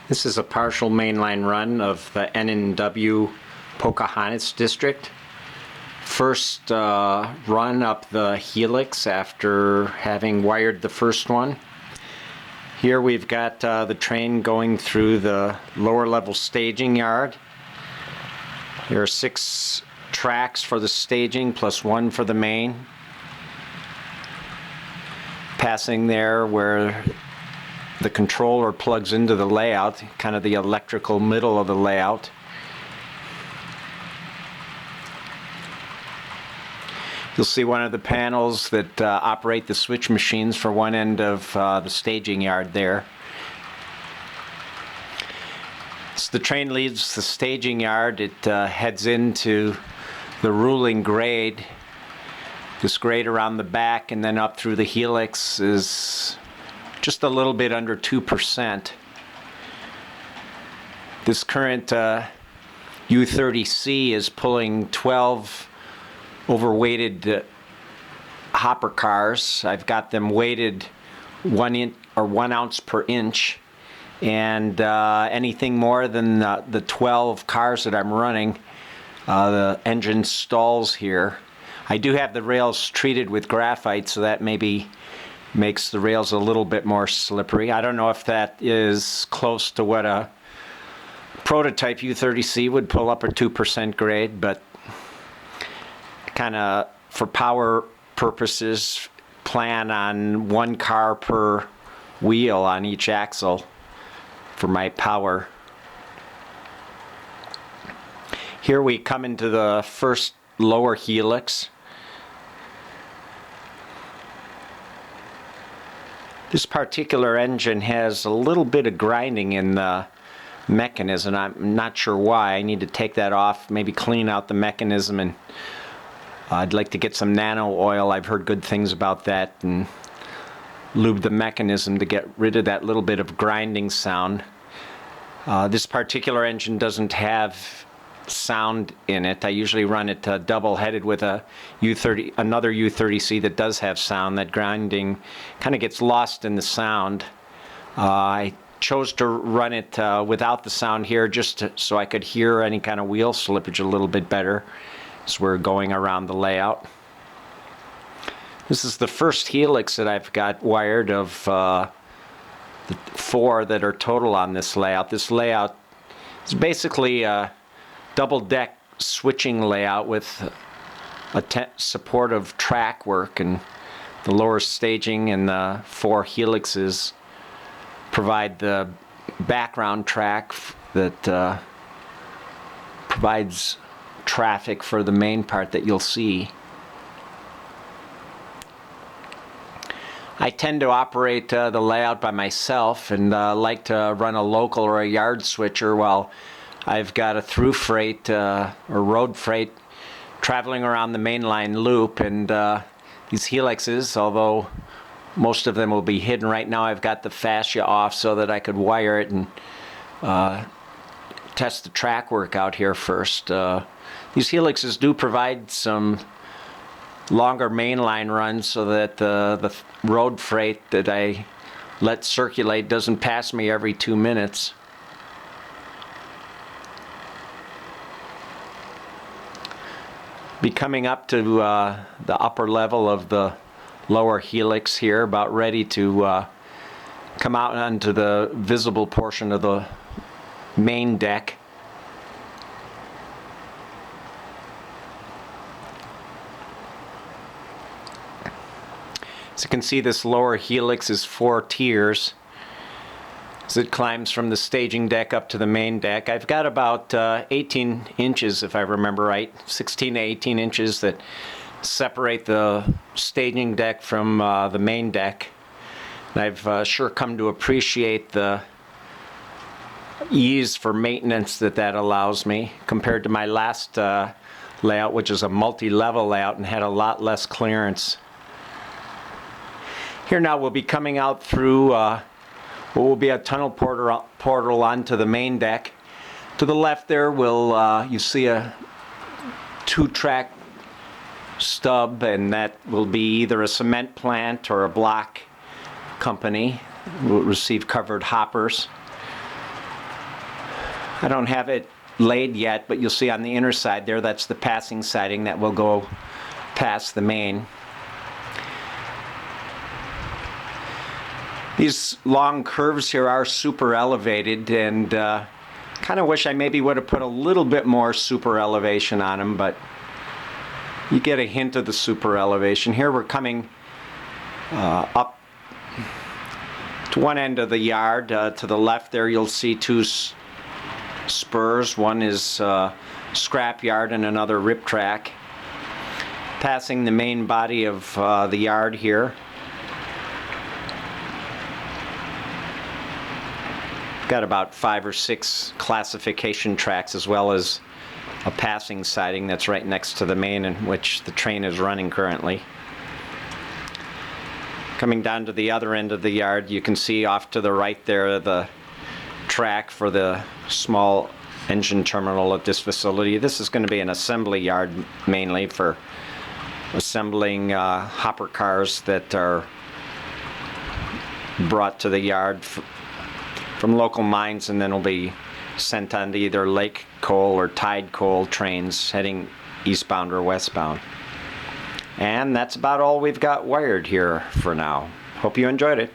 This is a partial mainline run of the N&W Pocahontas District. First run up the helix after having wired the first one. Here we've got the train going through the lower level staging yard. There are 6 tracks for the staging plus 1 for the main. Passing there where the controller plugs into the layout, kind of the electrical middle of the layout. You'll see one of the panels that operate the switch machines for one end of the staging yard there. As the train leaves the staging yard, it heads into the ruling grade. This grade around the back and then up through the helix is just a little bit under 2%. This current U30C is pulling 12 overweighted hopper cars. I've got them weighted 1 ounce per inch, and anything more than the 12 cars that I'm running, the engine stalls here. I do have the rails treated with graphite, so that maybe makes the rails a little bit more slippery. I don't know if that is close to what a prototype U30C would pull up a 2% grade, but kind of for power purposes plan on 1 car per wheel on each axle for my power. Here we come into the first lower helix. This particular engine has a little bit of grinding in the mechanism. I'm not sure why. I need to take that off, maybe clean out the mechanism, and I'd like to get some nano oil. I've heard good things about that, and lube the mechanism to get rid of that little bit of grinding sound. This particular engine doesn't have sound in it. I usually run it double-headed with another U30C that does have sound. That grinding kind of gets lost in the sound. I chose to run it without the sound here just so I could hear any kind of wheel slippage a little bit better as we're going around the layout. This is the first helix that I've got wired of the 4 that are total on this layout. This layout is basically a double-deck switching layout with a supportive track work, and the lower staging and the 4 helixes provide the background track that provides traffic for the main part that you'll see. I tend to operate the layout by myself and like to run a local or a yard switcher while I've got a through freight or road freight traveling around the mainline loop, and these helixes, although most of them will be hidden right now, I've got the fascia off so that I could wire it and test the track work out here first. These helixes do provide some longer mainline runs so that the road freight that I let circulate doesn't pass me every 2 minutes. Be coming up to the upper level of the lower helix here, about ready to come out onto the visible portion of the main deck. As you can see, this lower helix is 4 tiers as it climbs from the staging deck up to the main deck. I've got about 18 inches, if I remember right, 16 to 18 inches that separate the staging deck from the main deck. And I've sure come to appreciate the ease for maintenance that allows me compared to my last layout, which is a multi-level layout and had a lot less clearance. Here now we'll be coming out through what will be a tunnel portal onto the main deck. To the left there you see a 2-track stub, and that will be either a cement plant or a block company. We'll receive covered hoppers. I don't have it laid yet, but you'll see on the inner side there, that's the passing siding that will go past the main. These long curves here are super elevated, and kind of wish I maybe would have put a little bit more super elevation on them, but you get a hint of the super elevation. Here we're coming up to one end of the yard. To the left there you'll see two spurs. One is scrap yard and another rip track. Passing the main body of the yard here. Got about 5 or 6 classification tracks, as well as a passing siding that's right next to the main in which the train is running currently. Coming down to the other end of the yard, you can see off to the right there the track for the small engine terminal at this facility. This is going to be an assembly yard mainly for assembling hopper cars that are brought to the yard from local mines, and then will be sent on to either lake coal or tide coal trains heading eastbound or westbound. And that's about all we've got wired here for now. Hope you enjoyed it.